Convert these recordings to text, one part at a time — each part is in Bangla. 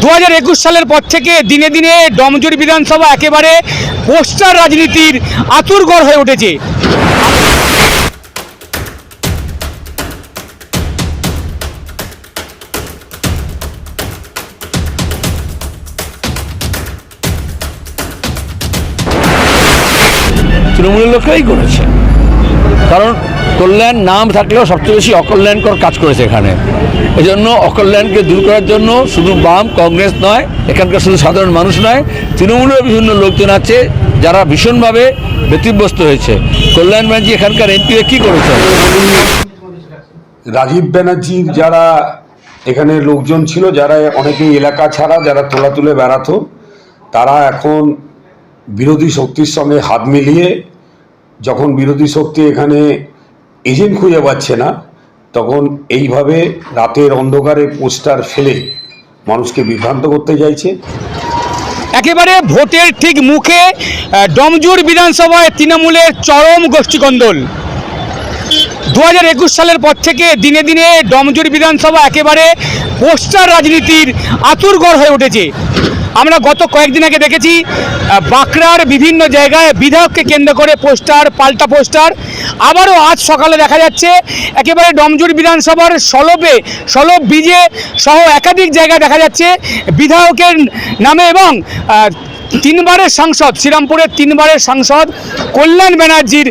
2021 সালের পর থেকে দিনে দিনে ডমজুর বিধানসভা একেবারে পোস্টার রাজনীতির আতুরঘর হয়ে উঠেছে। তৃণমূলের লোকরাই করেছে, কারণ কল্যাণ নাম থাকলেও সবচেয়ে বেশি অকল্যাণকর কাজ করেছে এখানে। এজন্য অকল্যাণকে দূর করার জন্য শুধু বাম কংগ্রেস নয়, এখানকার শুধু সাধারণ মানুষ নয়, তৃণমূলের বিভিন্ন লোকজন আছে যারা ভীষণভাবে ব্যতিব্যস্ত হয়েছে। কল্যাণ ব্যানার্জি এখানকার এমপি কি করেছে? রাজীব ব্যানার্জির যারা এখানে লোকজন ছিল, যারা অনেকেই এলাকা ছাড়া যারা তোলা তুলে বেড়াতো, তারা এখন বিরোধী শক্তির সঙ্গে হাত মিলিয়ে যখন বিরোধী শক্তি এখানে এজেন্ট খুঁজে পাচ্ছে না, তখন এইভাবে রাতের অন্ধকারে পোস্টার ফেলে মানুষকে বিভ্রান্ত করতে চাইছে। একেবারে ভোটের ঠিক মুখে ডমজুর বিধানসভায় তৃণমূলের চরম গোষ্ঠীকন্দল। 2021 সালের পর থেকে দিনে দিনে ডমজুর বিধানসভা একেবারে পোস্টার রাজনীতির আতুরঘর হয়ে উঠেছে। আমরা গত কয়েকদিন আগে দেখেছি বাঁকড়ার বিভিন্ন জায়গায় বিধায়ককে কেন্দ্র করে পোস্টার, পাল্টা পোস্টার। আবারও আজ সকালে দেখা যাচ্ছে একেবারে ডমজুর বিধানসভার সলভ ব্রিজে সহ একাধিক জায়গায় দেখা যাচ্ছে বিধায়কের নামে এবং 3বারের সাংসদ, শ্রীরামপুরের 3বারের সাংসদ কল্যাণ ব্যানার্জির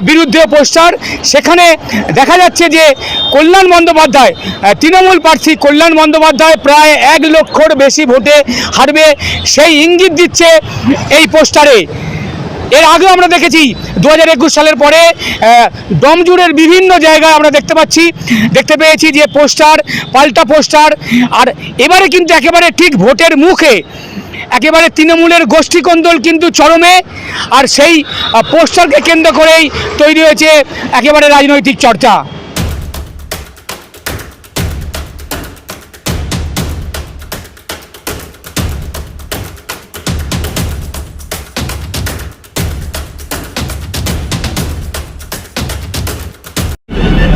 বিরুদ্ধে পোস্টার। সেখানে দেখা যাচ্ছে যে কল্যাণ বন্দ্যোপাধ্যায়, তৃণমূল প্রার্থী কল্যাণ বন্দ্যোপাধ্যায় প্রায় 1 লক্ষর বেশি ভোটে হারবে, সেই ইঙ্গিত দিচ্ছে এই পোস্টারে। এর আগেও আমরা দেখেছি 2021 সালের পরে ডমজুরের বিভিন্ন জায়গায় আমরা দেখতে পেয়েছি যে পোস্টার, পাল্টা পোস্টার। আর এবারে কিন্তু একেবারে ঠিক ভোটের মুখে একেবারে তৃণমূলের গোষ্ঠীকন্দল কিন্তু চরমে, আর সেই পোস্টারকে কেন্দ্র করেই তৈরি হয়েছে একেবারে রাজনৈতিক চর্চা।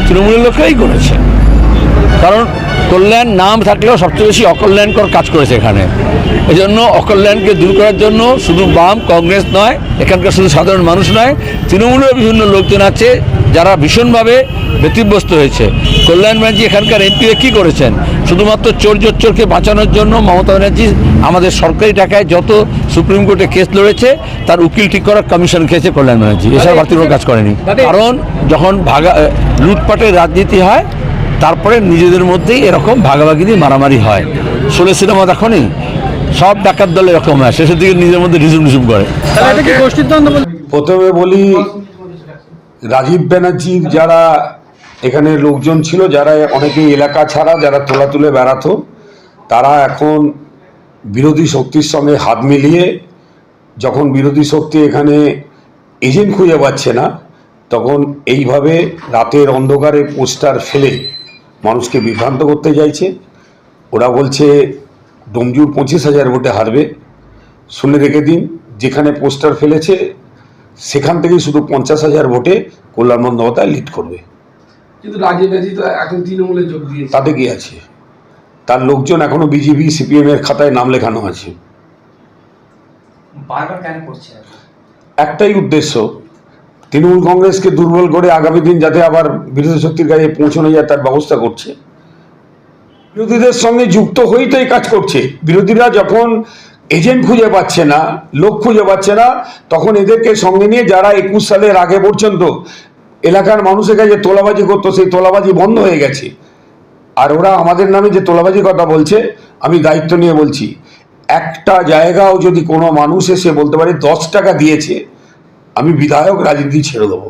তৃণমূলের লোকরাই করেছে, কারণ কল্যাণ নাম থাকলেও সবচেয়ে বেশি অকল্যাণকর কাজ করেছে এখানে। এজন্য অকল্যাণকে দূর করার জন্য শুধু বাম কংগ্রেস নয়, এখানকার শুধু সাধারণ মানুষ নয়, তৃণমূলের বিভিন্ন লোকজন আছে যারা ভীষণভাবে ব্যতিব্যস্ত হয়েছে। কল্যাণ ব্যানার্জি এখানকার এমপি কি করেছেন? শুধুমাত্র চোরকে বাঁচানোর জন্য মমতা ব্যানার্জি আমাদের সরকারি টাকায় যত সুপ্রিম কোর্টে কেস লড়েছে তার উকিল ঠিক করার কমিশন খেয়েছে কল্যাণ ব্যানার্জি। এসব বাড়তি কোনো কাজ করেনি, কারণ যখন লুটপাটের রাজনীতি হয় তারপরে নিজেদের মধ্যেই এরকম ভাগাভাগি দিয়ে মারামারি হয়। 16 সিনেমা দেখনি, সব ডাকাত দল এরকম হয়, শেষের দিকে নিজের মধ্যে রিজুম করে। প্রথমে বলি, রাজীব ব্যানার্জির যারা এখানে লোকজন ছিল, যারা অনেকেই এলাকা ছাড়া যারা তোলা তুলে বেড়াতো, তারা এখন বিরোধী শক্তির সঙ্গে হাত মিলিয়ে যখন বিরোধী শক্তি এখানে এজেন্ট খুঁজে পাচ্ছে না, তখন এইভাবে রাতের অন্ধকারে পোস্টার ফেলে মানুষকে বিভ্রান্ত করতে চাইছে। ওরা বলছে ডমজুর 25,000 ভোটে হারবে। শুনে রেখে দিন, যেখানে পোস্টার ফেলেছে সেখান থেকেই শুধু 50,000 ভোটে কল্যাণ বন্দ্যোপাধ্যায় লিড করবে। কিন্তু রাজীব ব্যানার্জি তো এখন তৃণমূলে যোগ দিয়েছে, তাতে কি আছে? তার লোকজন এখনো বিজেপি সিপিএম এর খাতায় নাম লেখানো আছে। বারবার কেন করছে? একটাই উদ্দেশ্য, তৃণমূল কংগ্রেসকে দুর্বল করে আগামী দিন যাতে আবার বিরোধী শক্তির কাছে পৌঁছানো যায় তার ব্যবস্থা করছে। বিরোধীদের সঙ্গে যুক্ত হয়েই তো এই কাজ করছে। বিরোধীরা যখন এজেন্ট খুঁজে পাচ্ছে না, লোক খুঁজে পাচ্ছে না, তখন এদেরকে সঙ্গে নিয়ে যারা 21 সালের আগে পর্যন্ত এলাকার মানুষের কাছে তোলাবাজি করতো, সেই তোলাবাজি বন্ধ হয়ে গেছে। আর ওরা আমাদের নামে যে তোলাবাজির কথা বলছে, আমি দায়িত্ব নিয়ে বলছি, একটা জায়গাও যদি কোনো মানুষ এসে বলতে পারে 10 টাকা দিয়েছে, আমি বিধায়ক রাজনীতি ছেড়ে দেবো।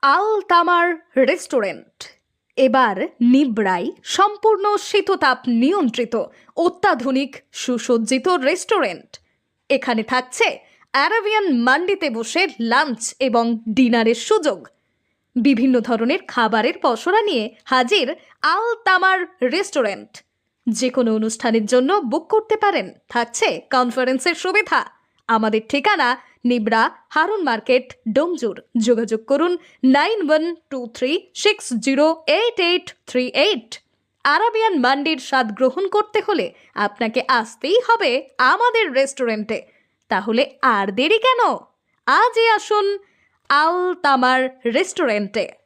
আল তামার রেস্টুরেন্ট এবার নিবড়াই সম্পূর্ণ শীততাপ নিয়ন্ত্রিত অত্যাধুনিক সুসজ্জিত রেস্টুরেন্ট। এখানে থাকছে অ্যারাবিয়ান মান্ডিতে বসে লাঞ্চ এবং ডিনারের সুযোগ। বিভিন্ন ধরনের খাবারের পসরা নিয়ে হাজির আল তামার রেস্টুরেন্ট। যে কোনো অনুষ্ঠানের জন্য বুক করতে পারেন, থাকছে কনফারেন্সের সুবিধা। আমাদের ঠিকানা নিবরা হারুন মার্কেট, ডোমজুর। যোগাযোগ করুন 9123608838। আরাবিয়ান মান্ডির স্বাদ গ্রহণ করতে হলে আপনাকে আসতেই হবে আমাদের রেস্টুরেন্টে। তাহলে আর দেরি কেন? আজই আসুন আল তামার রেস্টুরেন্টে।